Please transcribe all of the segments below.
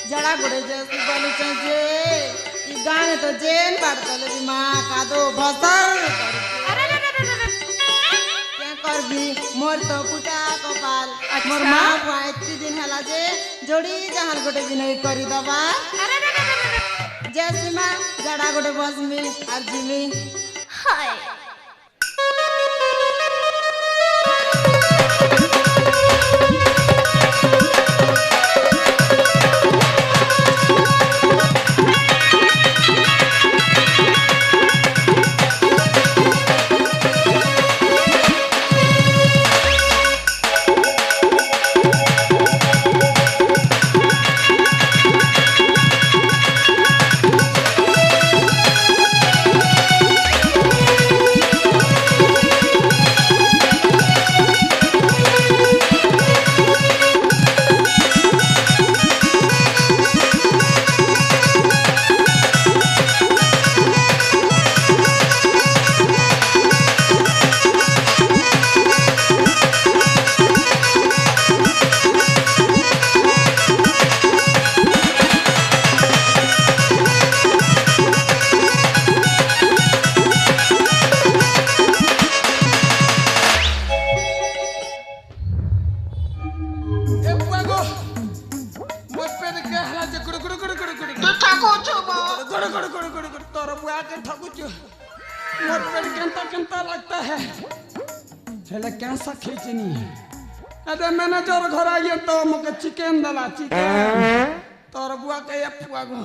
जड़ा गोड़े जैसी बोली जे ई गाने तो जेन बाड़तले भी माँ का दो भसल क्या कर भी मोर तो पुटा कपाल मोर माँ बुआ इतनी दिन हला जे जोड़ी जहाँ गोटे दिन करी दबा जैसी माँ जड़ा गोटे बस में अर्जी में हाय लगता है हेले कैसा खींचनी अरे मैनेजर घर आइए तो मुझे चिकन दला चिकन तोर बुआ के पुआ गो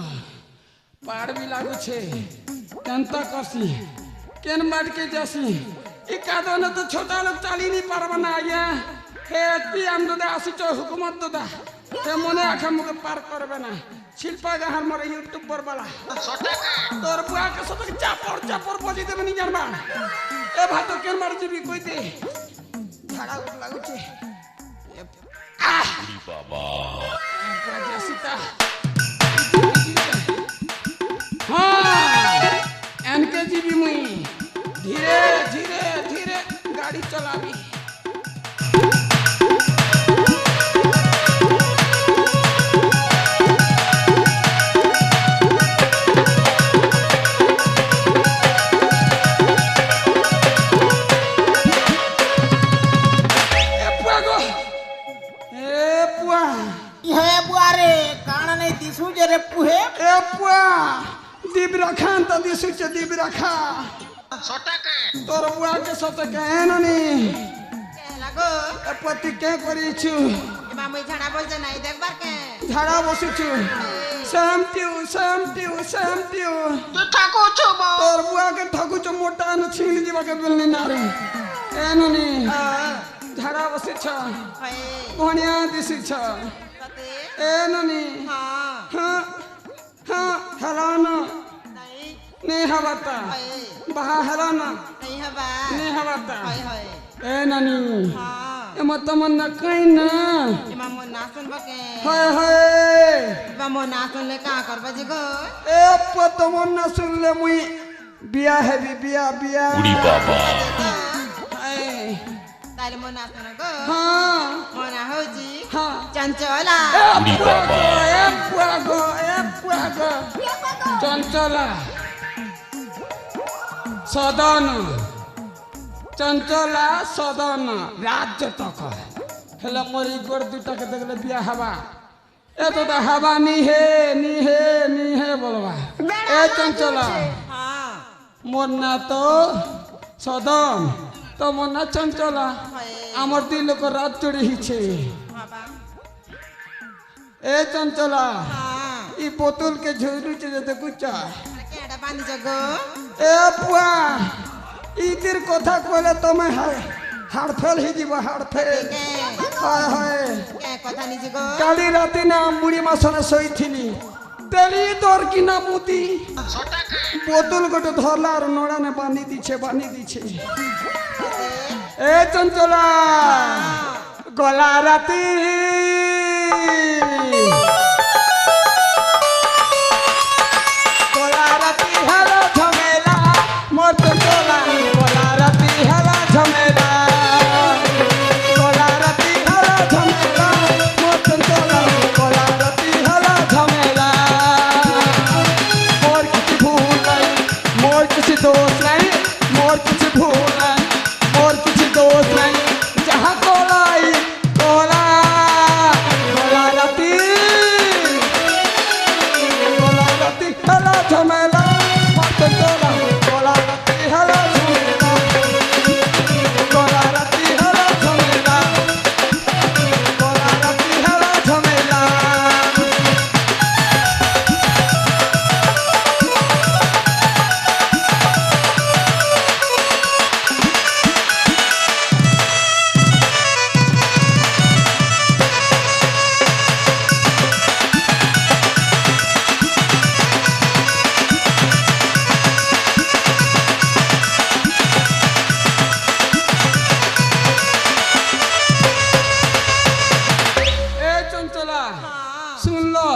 पार भी लागू छे जनता करसी केन मार के जैसी ई कादो न तो छोटा लोग चाली नहीं पारबा ना आया हे पी हम दादा आसी चो हुकूमत दादा हे मने आखा मुझे पार करबे ना शिल्पा गहर मोर यूट्यूब पर वाला तोर बुआ के सब चापर बजी दे नहीं जानबा ए भातो केन मार जीबी कोई दे झाड़ा उठ लागू छे बाबा सीता हाँ एनके जीबी मुई धीरे धीरे धीरे गाड़ी चलाबी दिबराखान तो दिसुच दिबराखा सटके तोर बुआ के सटके एननी के लागो पति के करिछु मामुई झाड़ा बोलते नहीं देखबार के झाड़ा बसिछु सेमटियो तू ठाकू छबो तोर बुआ के ठाकू छ मोटा न छीन जीवा के बेलनी नारे एननी झाड़ा बसिछ बढ़िया दिसिछ एननी हां हां हलाना नहीं हवाता बहा हलाना नहीं हवा नहीं हवाता हाय ए नानी हां ए मत मन न कइना मामो नाचन बके हाय मामो नाचन ले का करबा जे गो ए पत मन न सुन ले मुई बिया है बिया उड़ी बाबा हाय ताले मन नाचन गो हां मना होजी हां चंचला उड़ी बाबा ए पुआगो चंचला सदन चंचला सदन राज्य तक हेला मोरी गोड़ दुटा के देखले बिया हवा ए तो हवा नी है बोलवा ए चंचला हां मोर ना तो सदन तो मोर ना चंचला आमर दिल को रात चढ़ी ही छे बाबा ए चंचला हां ई बोतल के झोरू चे जते कुचा केडा बांधी जगो ए पुआ इतिर कथा कहले तमे हाड़ फेल ही जीव हाड़ फेल हाय हाय के कथा नि जगो काली राती ना मुड़ी मासने सोईथिनी तेली तोर की ना मुती बोतल गोटे धरला और नोड़ा ने बांधी दीछे ए चंचला गला राती हला झमेला मोर तो चला बोला राती हला झमेला बोला राती हला झमेला मोर तो चला बोला राती हला झमेला सुन लो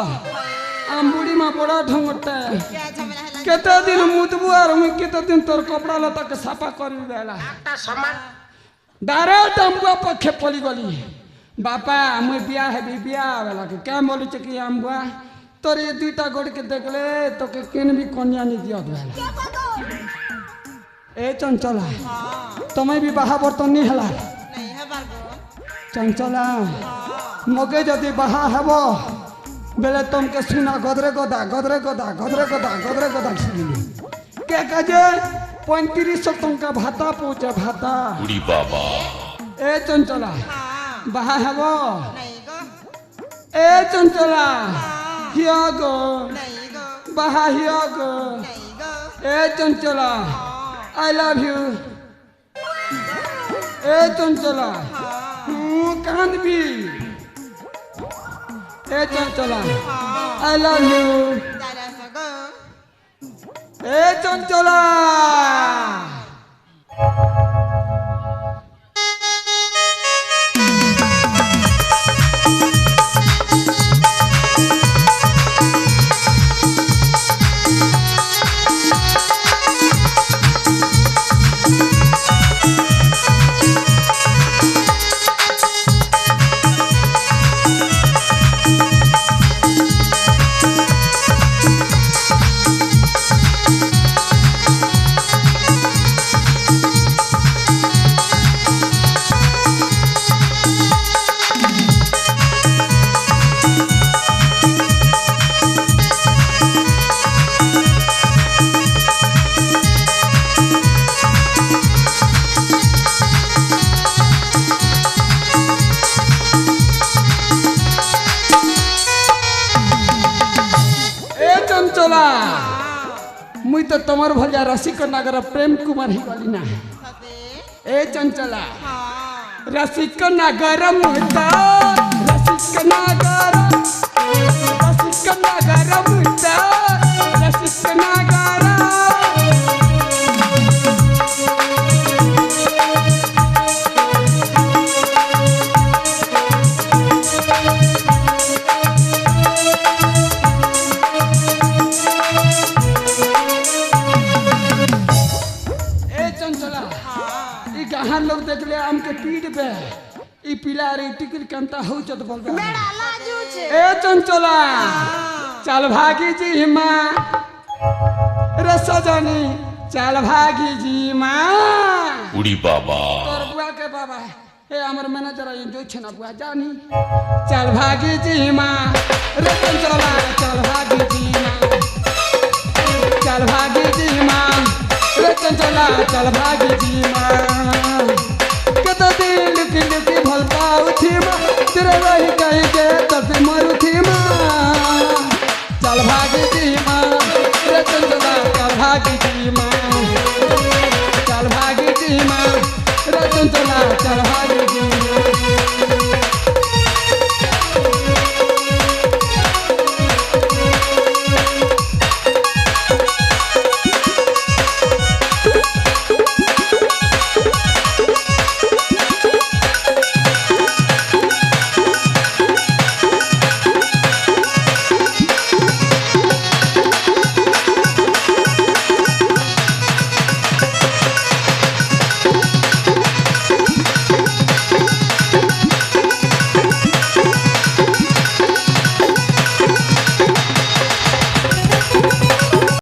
आम बुढ़ी माँ बड़ा ढंगटे क्या झमेला है केते दिन मुदबू और मैं केते दिन तोर कपड़ा लता के साफा करी देला একটা সমান डायरेक्ट अम्बुआ पखे पली गली बापा मैं बिया है बिया वाला के क्या बोली चकी अम्बुआ तोर ये दुईटा गोड़ के देखले तो के केन भी कन्या नहीं दिया देला ए चंचला तुम्हें भी बाहा बर्तन नहीं हला नहीं है बाबू चंचला मगे जदि बाहा हेबो बेले तुमके सुना गदरे गदा गदरे गदा गदरे गदा गदरे गदा सुनी के कहे 3500 टंका भाता पहुंचे भाता उड़ी बाबा ए चंचला हाँ बाहा हेबो नहीं गो ए चंचला हिया गो नहीं गो बाहा हिया गो नहीं गो ए Chanchala I love U A Chanchala कांद भी ए चंचला आई लव यू दादा सगो ए चंचला मुई तो तमर भलिया रसिक नगर प्रेम कुमार ही वाली ना सते ए चंचला हाँ रसिक नगर मुता रसिक नगर मुता रसिक नगर कहाँ लोग देख ले आम के पीठ पे ई पिला रे टिकल कंता हो चत बोल बेड़ा लाजू छे ए चंचला चल भागी जी माँ रे सजनी चल भागी जी माँ उड़ी बाबा तोर बुआ के बाबा हे हमर मैनेजर आई जो छना बुआ जानी चल भागी जी माँ रे चंचला चल भागी जी माँ चल भागी जी माँ रे चंचला चल भागी जी माँ कत दिल लुकी लुकी भल पाऊ थी माँ तेरे वही कहीं के तब मरू थी माँ चल भागी जी माँ रे चंचला चल भागी जी माँ चल भागी जी माँ रे चंचला चल भागी